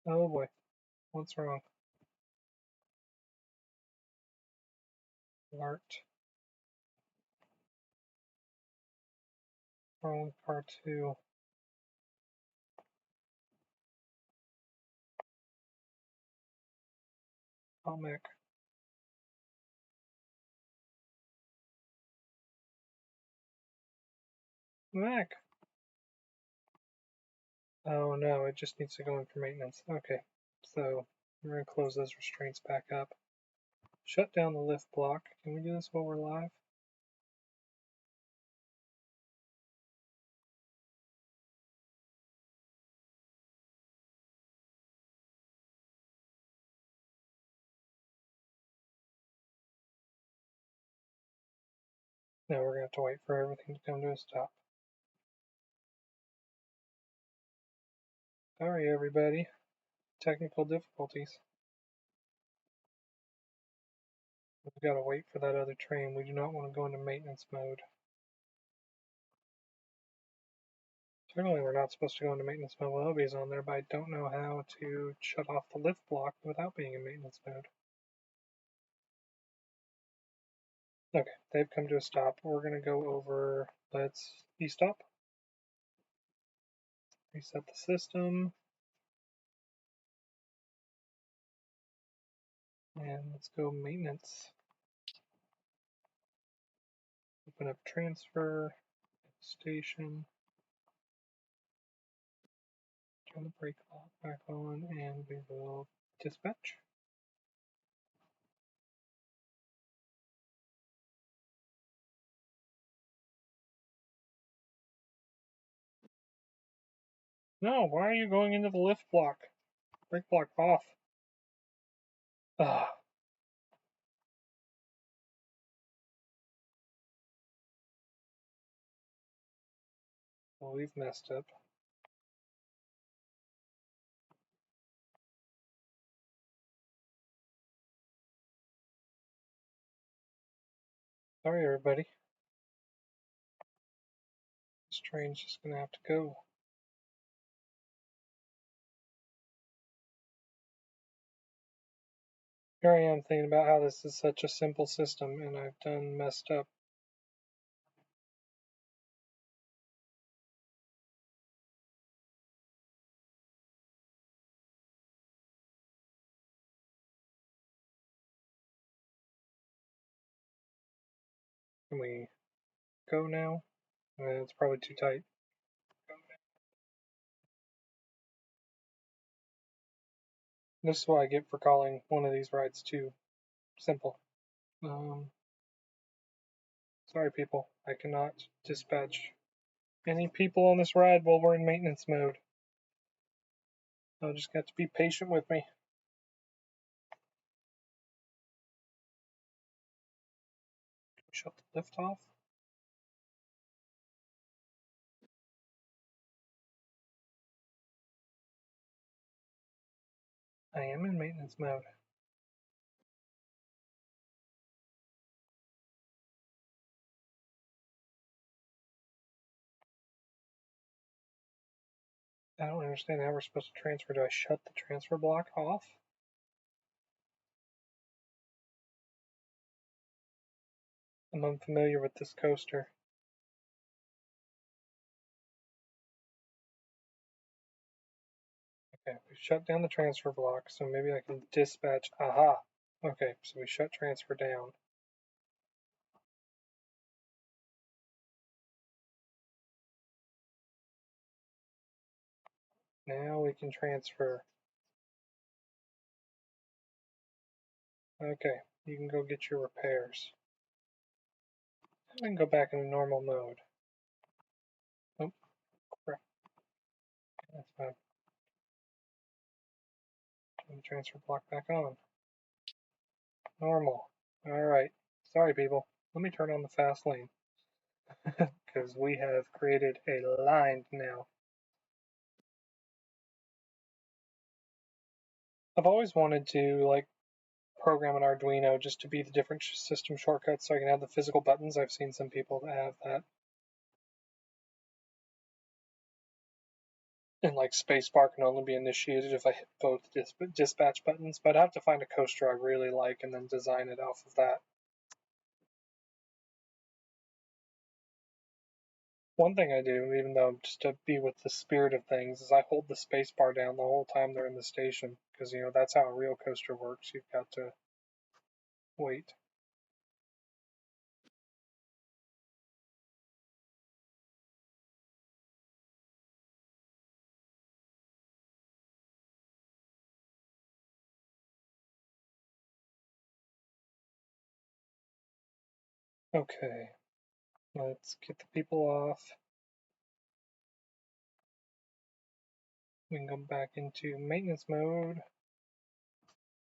Oh boy, what's wrong? Alert. Wrong part 2. Comic. Mac. Oh no, it just needs to go in for maintenance. Okay, so we're going to close those restraints back up. Shut down the lift block. Can we do this while we're live? No, we're going to have to wait for everything to come to a stop. Sorry everybody, technical difficulties. We've got to wait for that other train. We do not want to go into maintenance mode. Certainly we're not supposed to go into maintenance mode while Obi's on there, but I don't know how to shut off the lift block without being in maintenance mode. Okay, they've come to a stop. We're going to go over, let's e-stop. Reset the system. And let's go maintenance. Open up transfer, station. Turn the brake lock back on, and we will dispatch. No, why are you going into the lift block? Brake block off. Ah. Well, we've messed up. Sorry, everybody. This train's just gonna have to go. Here I am thinking about how this is such a simple system, and I've done messed up. Can we go now? It's probably too tight. This is what I get for calling one of these rides too simple. Sorry, people. I cannot dispatch any people on this ride while we're in maintenance mode. I'll just have to be patient with me. Shut the lift off. I am in maintenance mode. I don't understand how we're supposed to transfer. Do I shut the transfer block off? I'm unfamiliar with this coaster. Okay, we shut down the transfer block, so maybe I can dispatch. Aha! Okay, so we shut transfer down. Now we can transfer. Okay, you can go get your repairs. I can go back into normal mode. Oh, crap. That's fine. Turn the transfer block back on. Normal. Alright. Sorry, people. Let me turn on the fast lane. Because we have created a line now. I've always wanted to, like, program an Arduino just to be the different system shortcuts so I can have the physical buttons. I've seen some people that have that. And like spacebar can only be initiated if I hit both dispatch buttons, but I'd have to find a coaster I really like and then design it off of that. One thing I do, even though just to be with the spirit of things, is I hold the spacebar down the whole time they're in the station, because that's how a real coaster works. You've got to wait. Okay, let's get the people off. We can go back into maintenance mode.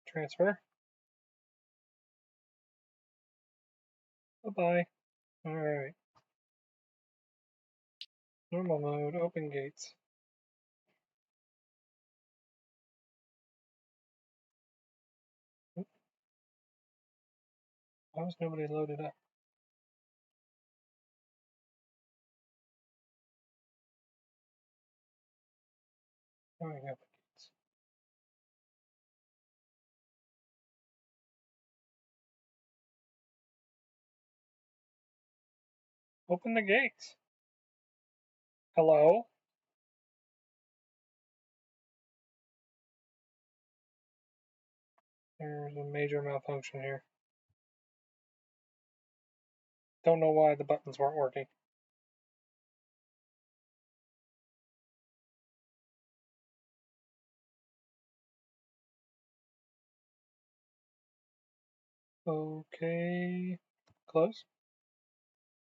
Transfer. Bye-bye. Alright. Normal mode, open gates. Why was nobody loaded up? Alright, open gates. Open the gates. Hello? There's a major malfunction here. Don't know why the buttons weren't working. Okay. Close.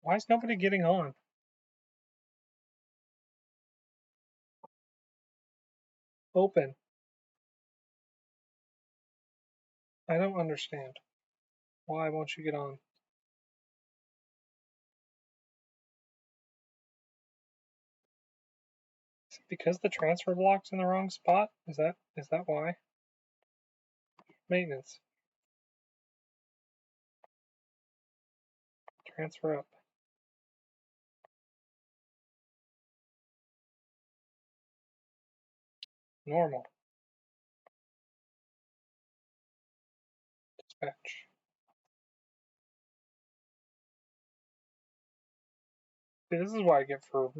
Why is nobody getting on? Open. I don't understand. Why won't you get on? Is it because the transfer block's in the wrong spot? Is that why? Maintenance. Transfer up. Normal. Dispatch. See, this is what I get for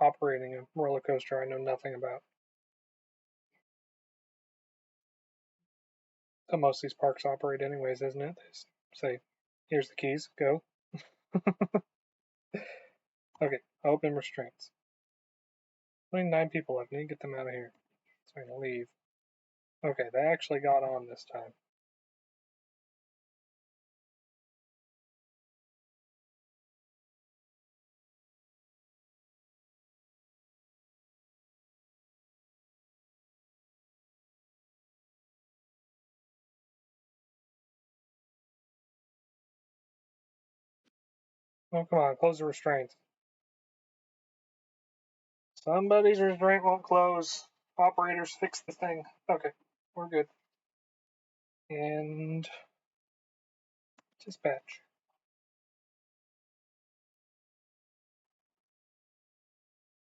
operating a roller coaster I know nothing about. So most of these parks operate anyways, isn't it? They say, here's the keys, go. Okay, open restraints. Only 9 people left. Need to get them out of here. So I'm going to leave. Okay, they actually got on this time. Oh, come on, close the restraints. Somebody's restraint won't close. Operators, fix the thing. Okay, we're good. And dispatch.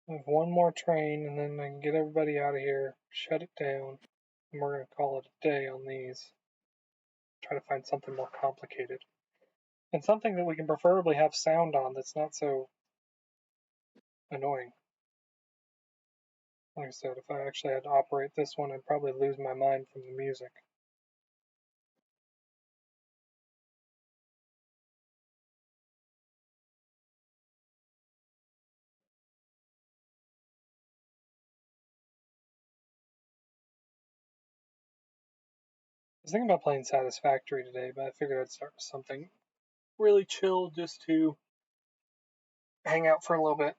I have one more train, and then I can get everybody out of here, shut it down, and we're going to call it a day on these. Try to find something more complicated. And something that we can preferably have sound on that's not so annoying. Like I said, if I actually had to operate this one, I'd probably lose my mind from the music. I was thinking about playing Satisfactory today, but I figured I'd start with something really chill just to hang out for a little bit.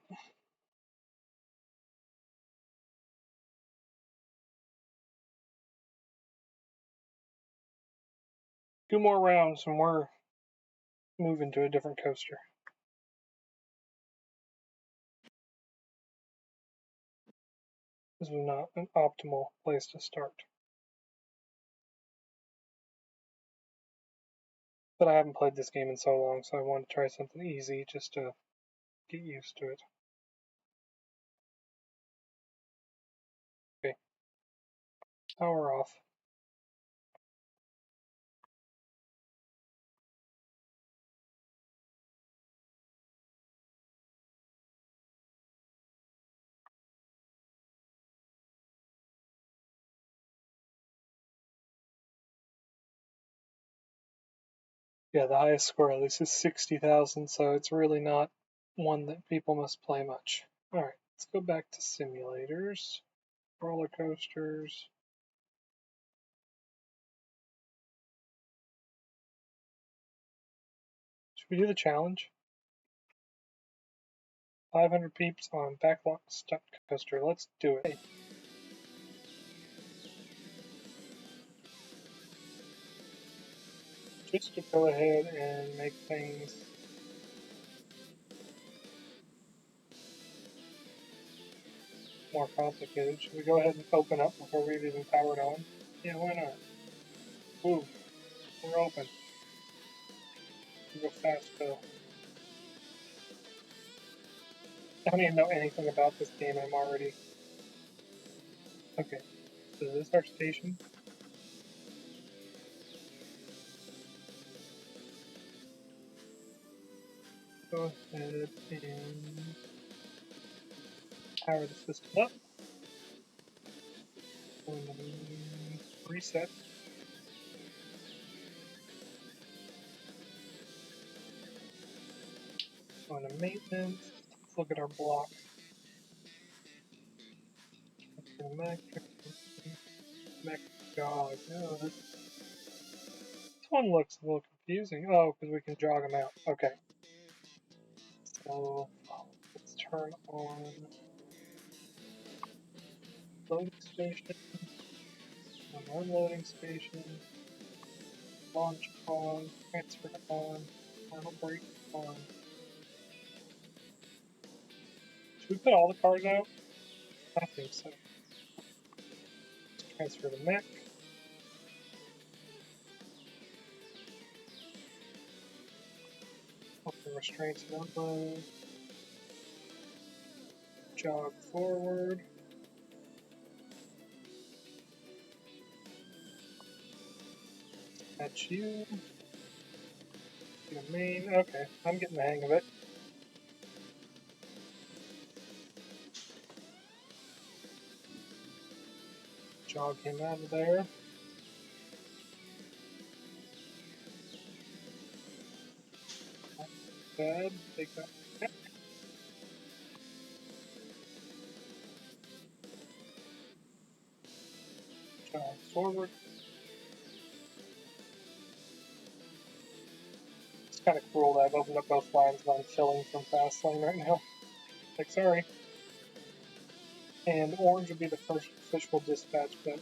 Two more rounds and we're moving to a different coaster. This was not an optimal place to start. But I haven't played this game in so long, so I wanted to try something easy just to get used to it. Power off. Yeah, the highest score at least is 60,000, so it's really not one that people must play much. Alright, let's go back to simulators, roller coasters. Should we do the challenge? 500 peeps on backlot stunt coaster. Let's do it. Just to go ahead and make things more complicated, should we go ahead and open up before we've even powered on? Yeah, why not? Woo, we're open. Go fast, Bill. I don't even know anything about this game. I'm already... Okay, so is this our station? Go ahead and power the system up. Reset. Go into maintenance. Let's look at our block. Mech jog. Oh, this one looks a little confusing. Oh, because we can jog them out. Okay. So let's turn on loading station, unloading station, launch on, transfer on, final brake on. Should we put all the cars out? I think so. Let's transfer the mech. Open restraints and unload. Jog forward. That's you. The main. Okay, I'm getting the hang of it. Jog him out of there. Bad. Take that. Jog forward. It's kind of cruel that I've opened up both lines and I'm filling from fast lane right now. Like, sorry. And orange would be the first official dispatch, but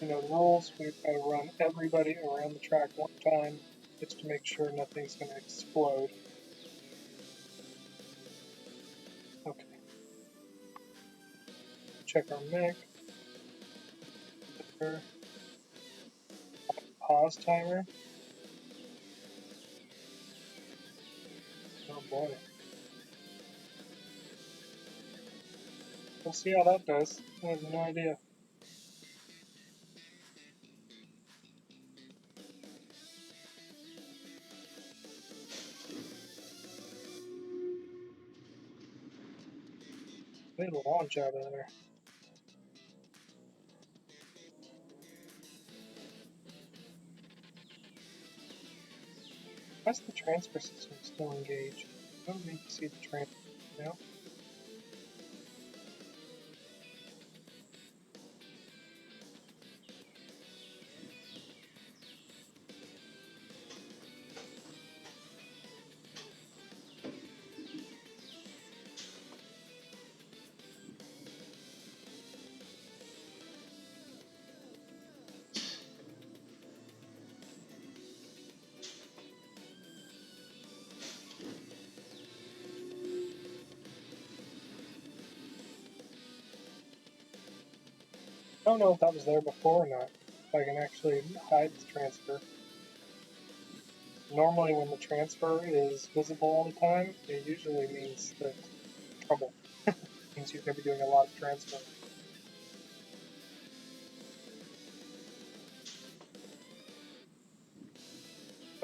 you know the rules. We've got to run everybody around the track one time just to make sure nothing's going to explode. Okay. Check our mech. Pause timer. Oh boy. We'll see how that does. I have no idea. Made a launch out of there. Why's the transfer system still engaged? I don't need to see the transfer now. I don't know if that was there before or not. If I can actually hide the transfer. Normally when the transfer is visible all the time, it usually means that trouble. It means you're going to be doing a lot of transfer.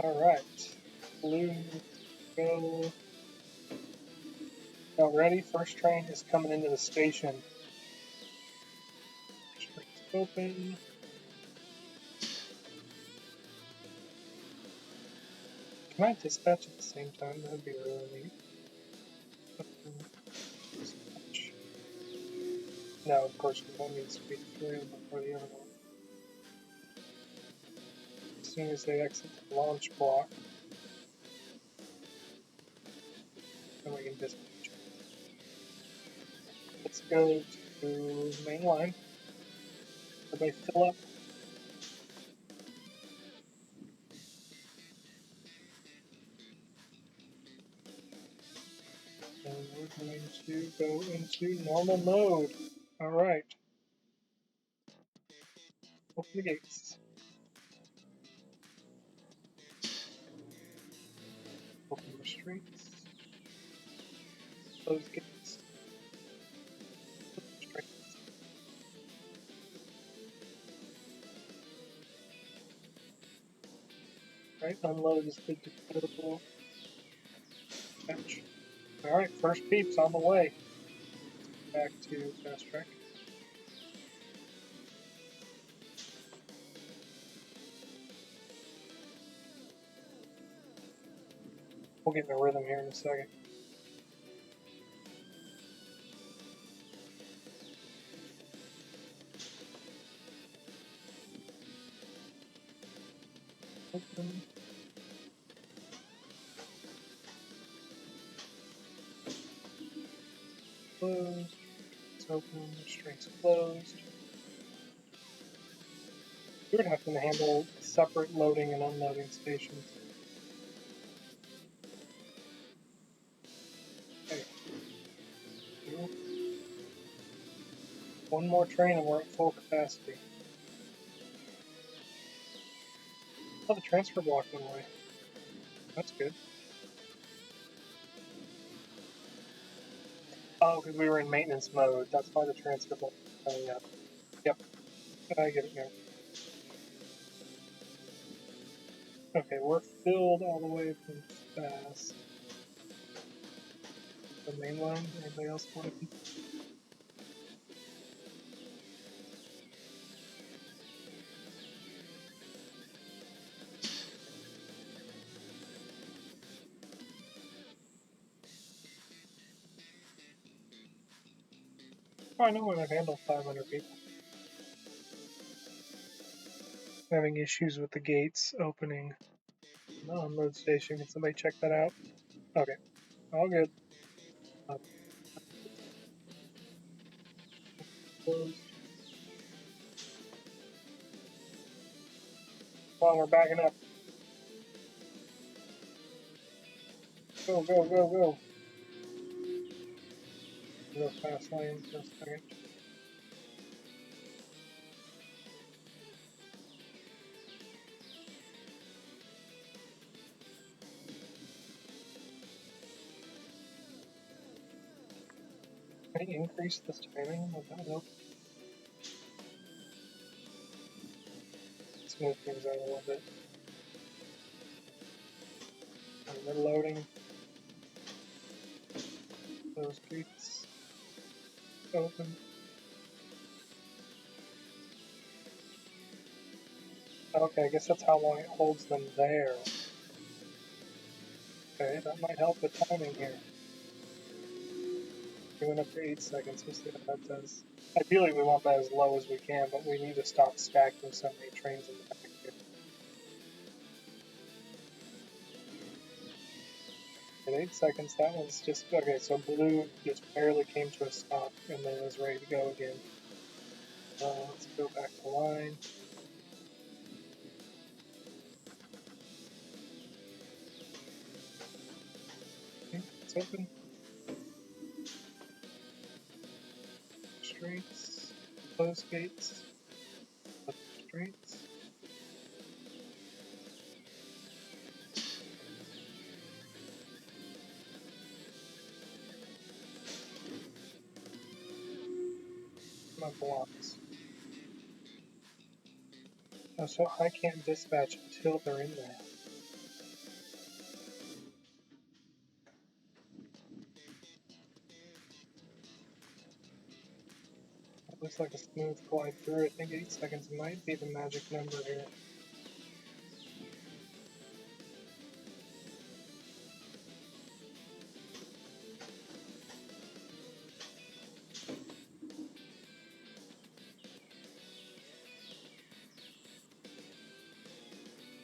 Alright. Blue, go. Now ready? First train is coming into the station. Train's open. Can I dispatch at the same time? That would be really neat. Dispatch. No, of course, one needs to be through before the other one. As soon as they exit the launch block, then we can dispatch. Let's go to main line. Everybody fill up. And we're going to go into normal mode. Alright. Open the gates. Open restraints. Close gates. Restraints. Right, unload is good to go. Catch. Alright, first peep's on the way. Back to fast track. We'll get in a rhythm here in a second. Open. Closed. It's open. Restraints closed. We would have to handle separate loading and unloading stations. Okay. One more train and we're at full capacity. Oh, the transfer block went away. That's good. Oh, because we were in maintenance mode. That's why the transfer block was coming up. Yep. I get it now. Okay, we're filled all the way from fast. The main line. Anybody else want to? Oh, I know when I've handled 500 people. Having issues with the gates opening. No, unload station. Can somebody check that out? Okay, all good. Closed. Come on, we're backing up. Go, go, go, go. Go fast lane for a second. Can I increase this timing? Would that help? Smooth things out a little bit. And we're loading. Those gates open. Okay, I guess that's how long it holds them there. Okay, that might help with timing here. We went up to 8 seconds, we'll see what that does. Ideally we want that as low as we can, but we need to stop stacking so many trains in the back here. At 8 seconds, that one's just, okay, so blue just barely came to a stop and then is ready to go again. Let's go back to line. Okay, it's open. Restraints, close gates, restraints. My blocks. Oh, so I can't dispatch until they're in there. Looks like a smooth glide through. I think 8 seconds might be the magic number here.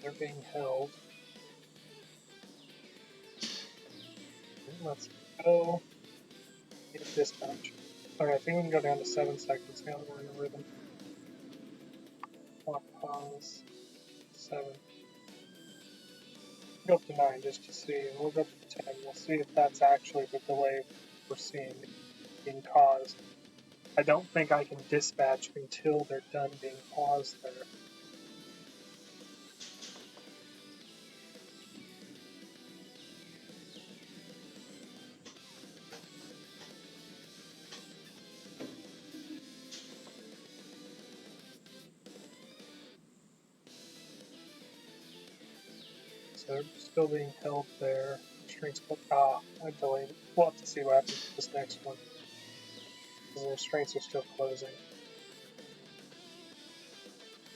They're being held. Let's go get dispatch. Okay, I think we can go down to 7 seconds now that we're in a rhythm. Pause. 7. Go up to 9 just to see, and we'll go up to 10. We'll see if that's actually the delay we're seeing being caused. I don't think I can dispatch until they're done being paused there. So they're still being held there. Restraints I delayed it. We'll have to see what happens with this next one. Because the restraints are still closing.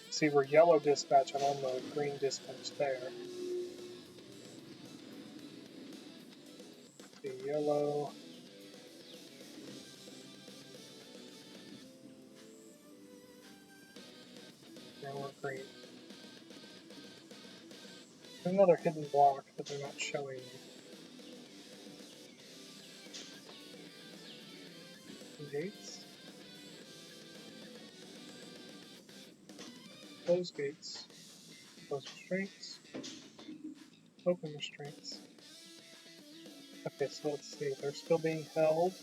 See, we're yellow dispatch on one mode, green dispatch there. See, yellow. Now we're green. There's another hidden block that they're not showing you. Gates. Close gates. Close restraints. Open restraints. Okay, so let's see. They're still being held.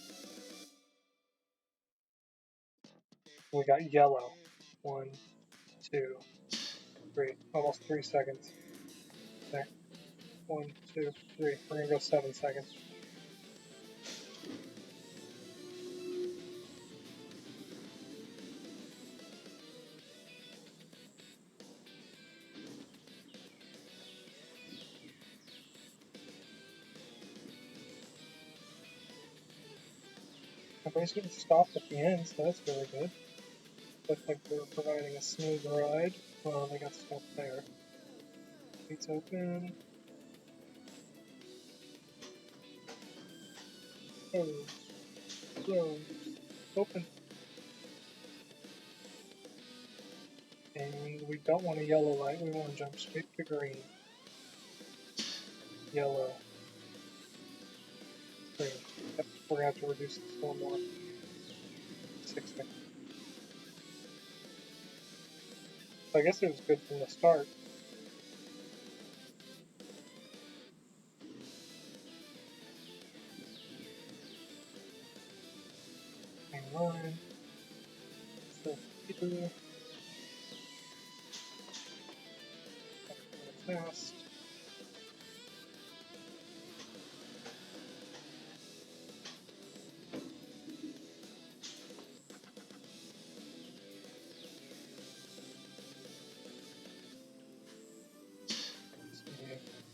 We got yellow. 1, 2, 3. Almost 3 seconds. There. 1, 2, 3. We're gonna go 7 seconds. I basically stopped at the end, so that's really good. Looks like they're providing a smooth ride. Well, they got stopped there. Gates open. Close. Close. Open. And we don't want a yellow light, we want to jump straight to green. Yellow. Green. Yep, we're going to have to reduce this a little more. 6 seconds. So I guess it was good from the start. Main line. So, here. Fast.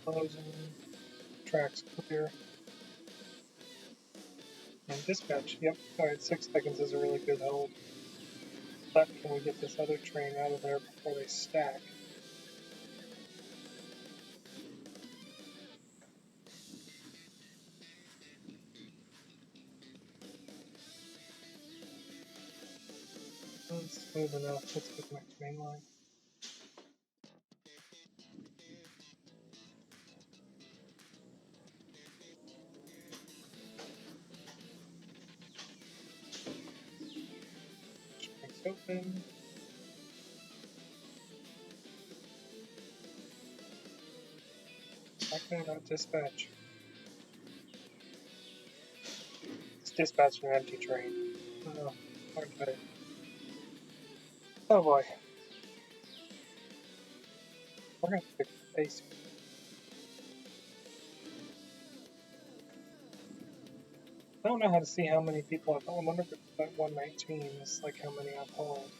Closing. Tracks clear. And dispatch. Yep. Alright, 6 seconds is a really good hold. But can we get this other train out of there before they stack? That's smooth enough. Let's get back to main line. Strikes open. Back down out dispatch. It's dispatching an empty train. Oh, okay. Oh boy. We're gonna pick the pace. I don't know how to see how many people I've. I wonder if it's that 119 is like how many I've hauled.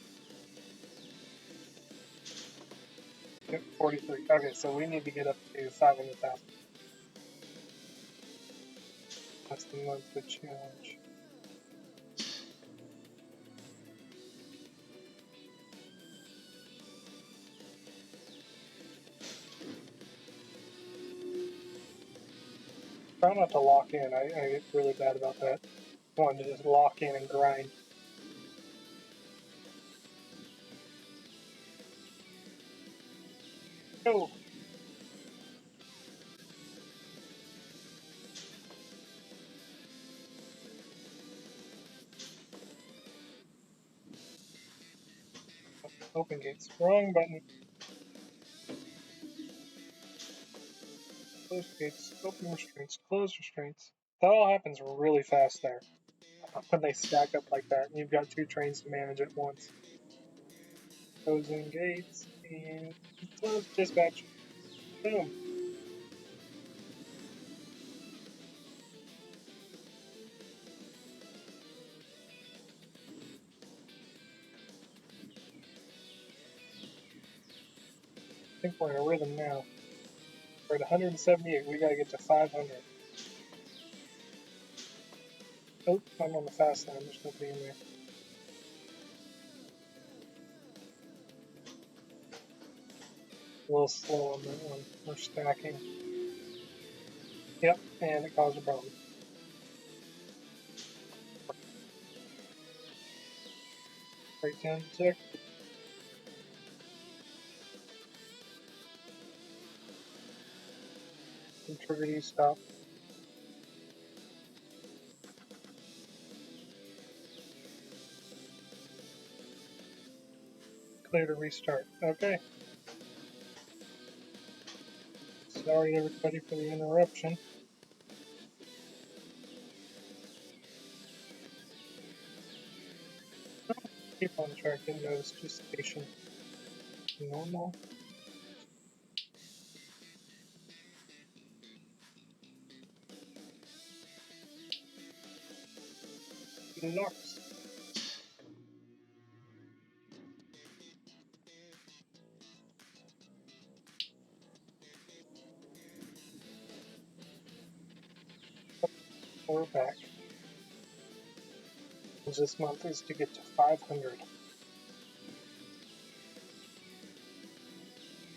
Yep, 43. Okay, so we need to get up to 500,000. That's the monthly challenge. Try not to lock in. I get really bad about that. I want to just lock in and grind. Go! Open gates. Wrong button. Close gates. Open restraints. Close restraints. That all happens really fast there. When they stack up like that, and you've got 2 trains to manage at once. Closing gates and close dispatch. Boom. I think we're in a rhythm now. We're at 178. We gotta get to 500. Oh, I'm on the fast line. There's nobody in there. A little slow on that one. We're stacking. Yep, and it caused a problem. Breakdown detect. Trigger D stop. Clear to restart. Okay. Sorry everybody for the interruption. Keep on track, didn't notice, just station. Normal. Locks. We're back. This month is to get to 500.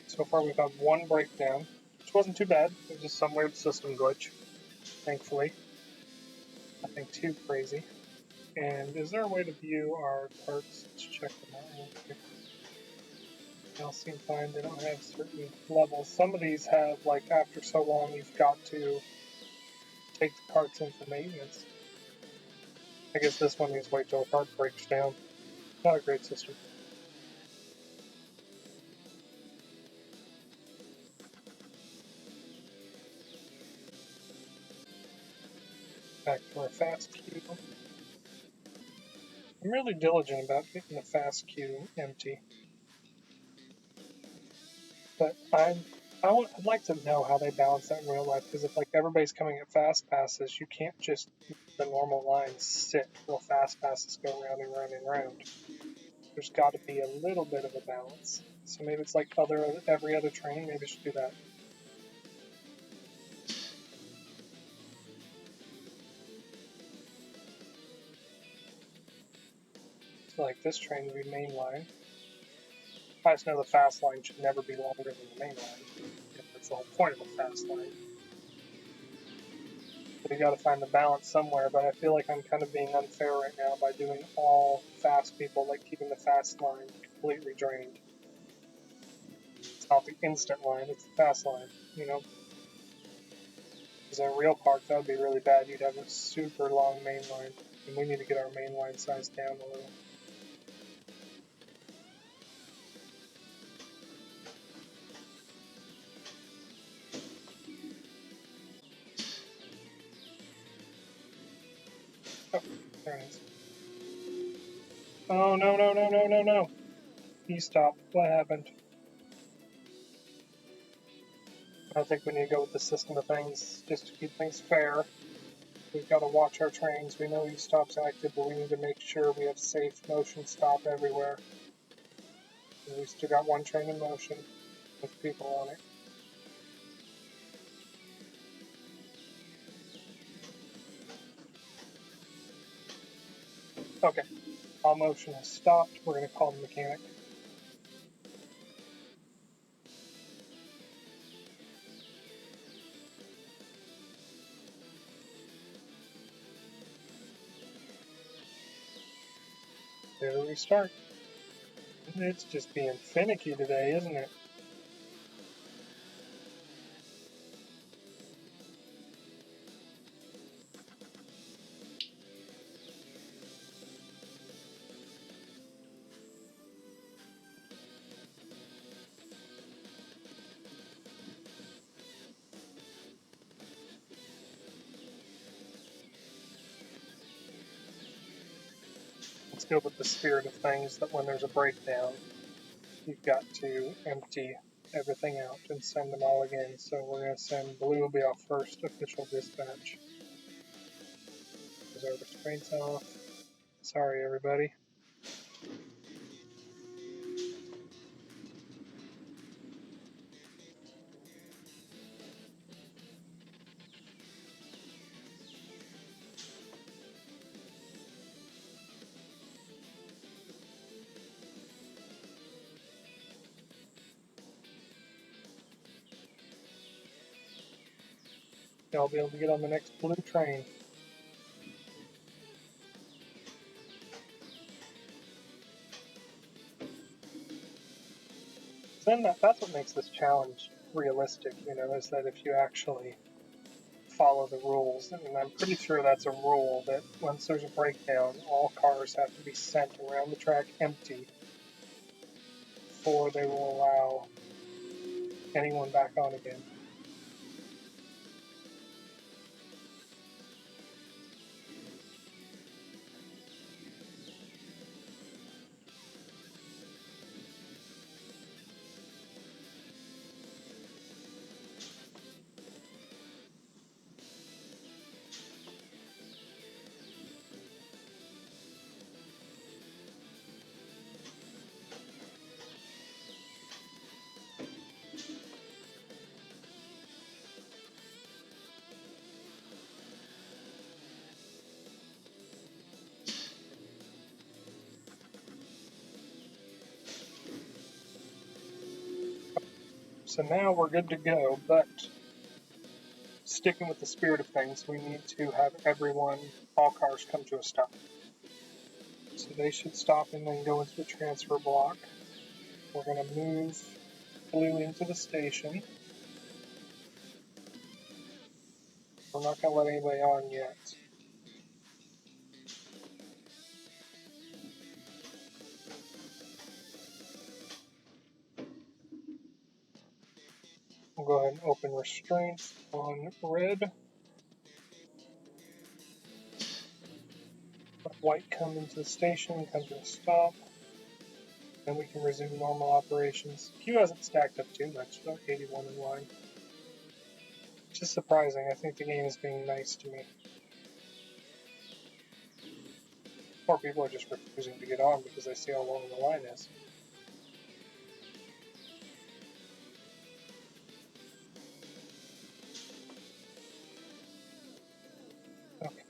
So far we've had 1 breakdown, which wasn't too bad. It was just some weird system glitch, thankfully. Nothing too crazy. And is there a way to view our parts? Let's check them out real quick. They all seem fine. They don't have certain levels. Some of these have, like, after so long, you've got to take the parts in for maintenance. I guess this one needs to wait till a part breaks down. Not a great system. Back to our fast queue. I'm really diligent about getting the fast queue empty. But I'd like to know how they balance that in real life, because if like everybody's coming at fast passes, you can't just the normal lines sit while fast passes go round and round and round. There's got to be a little bit of a balance. So maybe it's like every other train. Maybe it should do that. So like this train would be main line. I just know the fast line should never be longer than the main line. That's the whole point of a fast line. We got to find the balance somewhere, but I feel like I'm kind of being unfair right now by doing all fast people, like keeping the fast line completely drained. It's not the instant line, it's the fast line, you know? Because in a real park, that would be really bad. You'd have a super long main line, and we need to get our main line size down a little. Oh, there it is. Oh, no, no, no, no, no, no. You stopped. What happened? I think we need to go with the system of things just to keep things fair. We've got to watch our trains. We know he stops active, but we need to make sure we have safe motion stop everywhere. We still got 1 train in motion with people on it. Okay, all motion has stopped. We're going to call the mechanic. There we start. It's just being finicky today, isn't it? Let's go with the spirit of things that when there's a breakdown, you've got to empty everything out and send them all again. So we're going to send Blue will be our first official dispatch. Is our restraints off? Sorry, everybody. Y'all be able to get on the next blue train. Then that's what makes this challenge realistic, is that if you actually follow the rules, and I'm pretty sure that's a rule that once there's a breakdown, all cars have to be sent around the track empty before they will allow anyone back on again. So now we're good to go, but sticking with the spirit of things, we need to have all cars come to a stop. So they should stop and then go into the transfer block. We're going to move Blue into the station. We're not going to let anybody on yet. We'll go ahead and open restraints on red. Let white come into the station, come to a stop. Then we can resume normal operations. Q hasn't stacked up too much, about 81 in line. It's just surprising. I think the game is being nice to me. More people are just refusing to get on because they see how long the line is. Okay.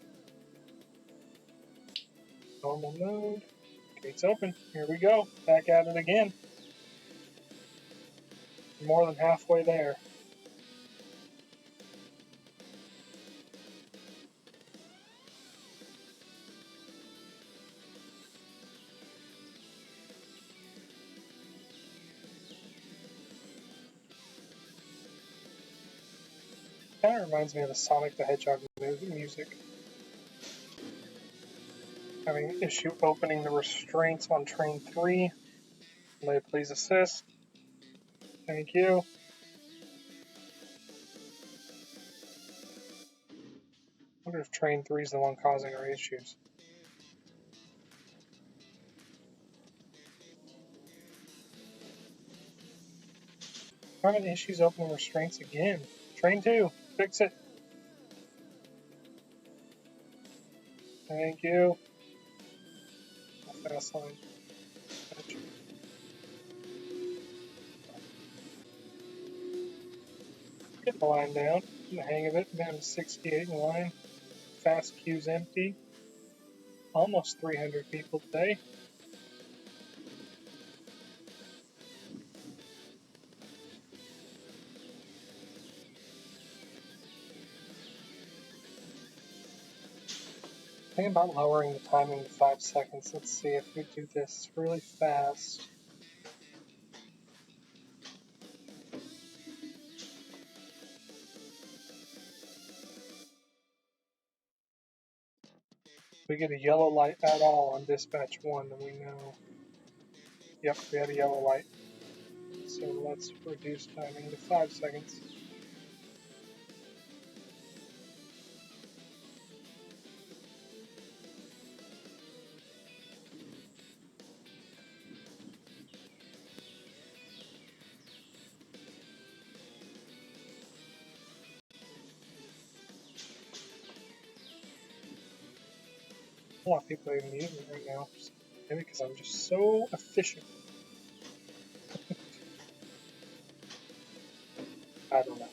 Normal mode. Gates open. Here we go. Back at it again. More than halfway there. Kind of reminds me of the Sonic the Hedgehog music. Having an issue opening the restraints on train 3. May please assist. Thank you. I wonder if train 3 is the one causing our issues. Having issues opening restraints again. Train 2, fix it. Thank you. Fast line. Get the line down. Get the hang of it. Down to 68 in line. Fast queue's empty. Almost 300 people today. Think about lowering the timing to 5 seconds. Let's see if we do this really fast. If we get a yellow light at all on dispatch 1, then we know. Yep, we had a yellow light. So let's reduce timing to 5 seconds. A lot of people are even using it right now. Maybe because I'm just so efficient. I don't know.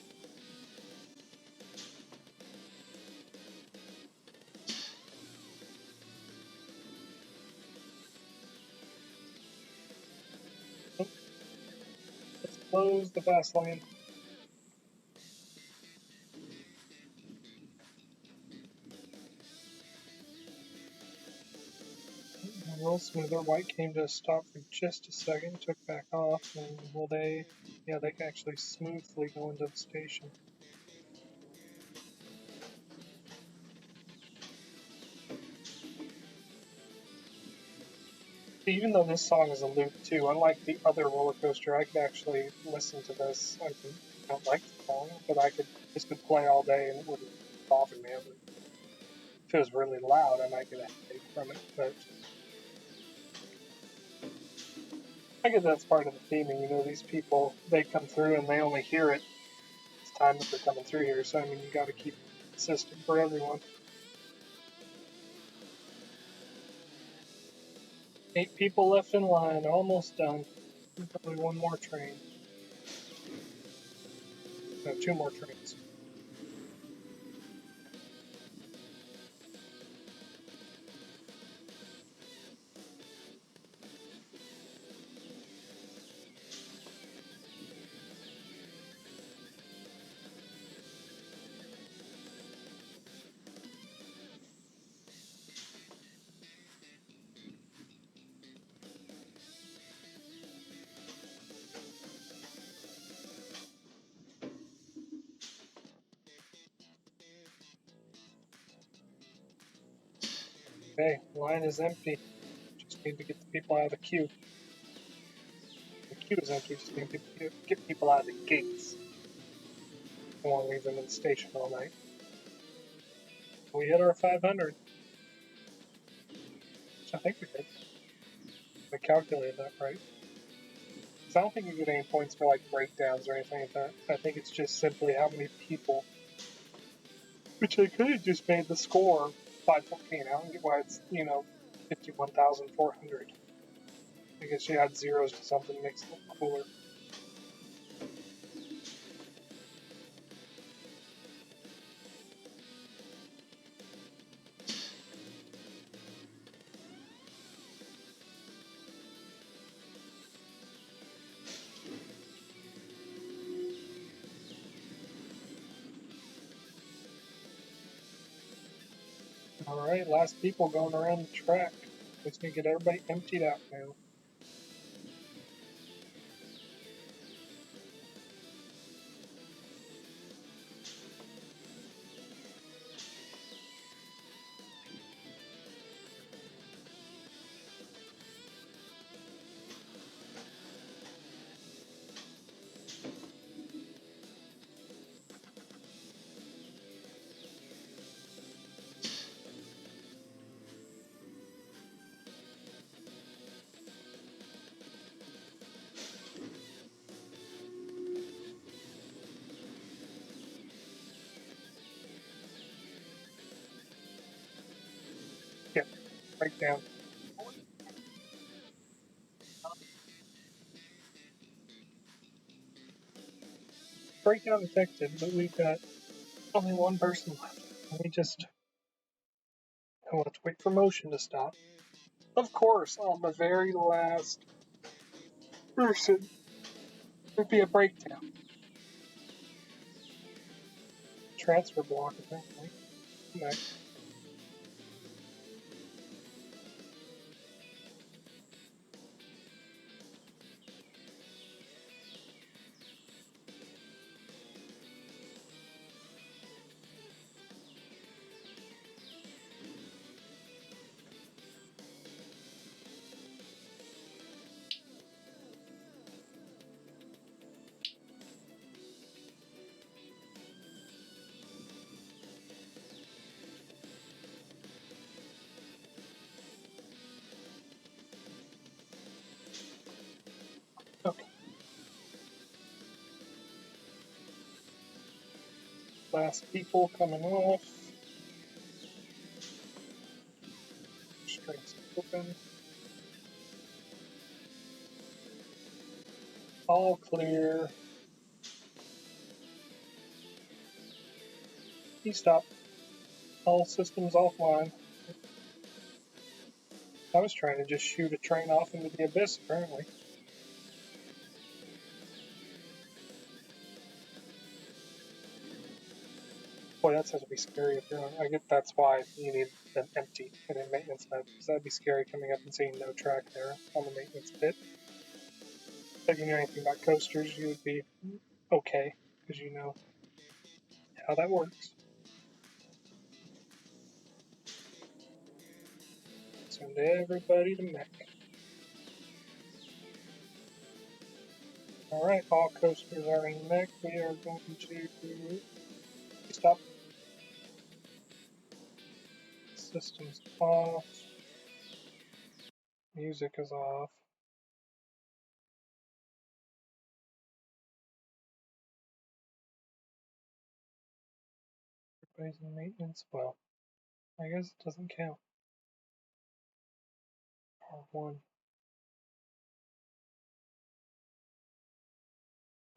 Oh, let's close the fast lane. A little smoother. White came to a stop for just a second, took back off, and will they? Yeah, they can actually smoothly go into the station. Even though this song is a loop too, unlike the other roller coaster, I could actually listen to this. I don't like the song, but this could play all day and it wouldn't bother me. If it was really loud, I might get a headache from it, but I guess that's part of the theming. You know, these people, they come through and they only hear it this time that they're coming through here. So, I mean, you got to keep it consistent for everyone. 8 people left in line, almost done. Probably one more train. No, 2 more trains. Okay, line is empty. Just need to get the people out of the queue. The queue is empty, just need to get people out of the gates. I want to leave them in the station all night. We hit our 500. Which I think we did. I calculated that right. So I don't think you get any points for like breakdowns or anything like that. I think it's just simply how many people. Which I could have just made the score 514. I don't get why it's, 51,400. I guess you add zeros to something makes it look cooler. Alright, last people going around the track. Just gonna get everybody emptied out now. Yep, breakdown. Breakdown detected, but we've got only one person left. Let me just. I want to wait for motion to stop. Of course, on the very last person, there'd be a breakdown. Transfer block, apparently. Next. Last people coming off. Strings open. All clear. He stopped. All systems offline. I was trying to just shoot a train off into the abyss, apparently. Boy, that's has to be scary if you're on. I get that's why you need an empty in a maintenance mode, because that'd be scary coming up and seeing no track there on the maintenance pit. If you knew anything about coasters, you would be okay, because you know how that works. Send everybody to mech. Alright, all coasters are in mech. We are going to stop. Systems off. Music is off. Everybody's in maintenance. Well, I guess it doesn't count. R1.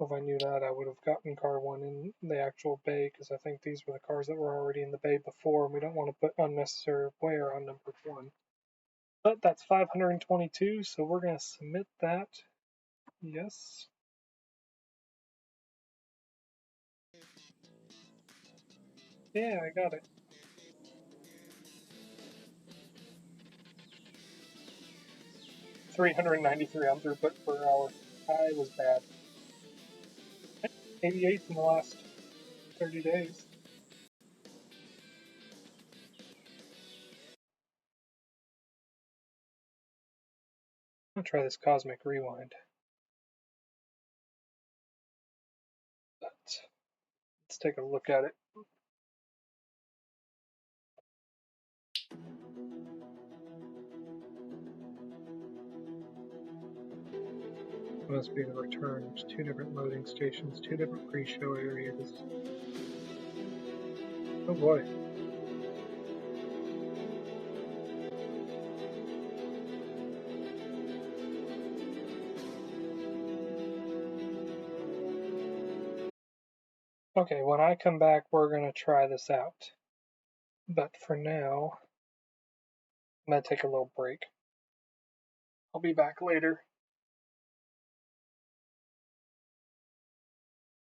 If I knew that, I would have gotten car 1 in the actual bay, because I think these were the cars that were already in the bay before, and we don't want to put unnecessary wear on number 1. But that's 522, so we're going to submit that. Yes. Yeah, I got it. $393 on throughput per hour. I was bad. 88th in the last 30 days. I'll try this Cosmic Rewind. But let's take a look at it. Must be the return. There's 2 different loading stations, 2 different pre-show areas. Oh boy. Okay, when I come back, we're going to try this out. But for now, I'm going to take a little break. I'll be back later.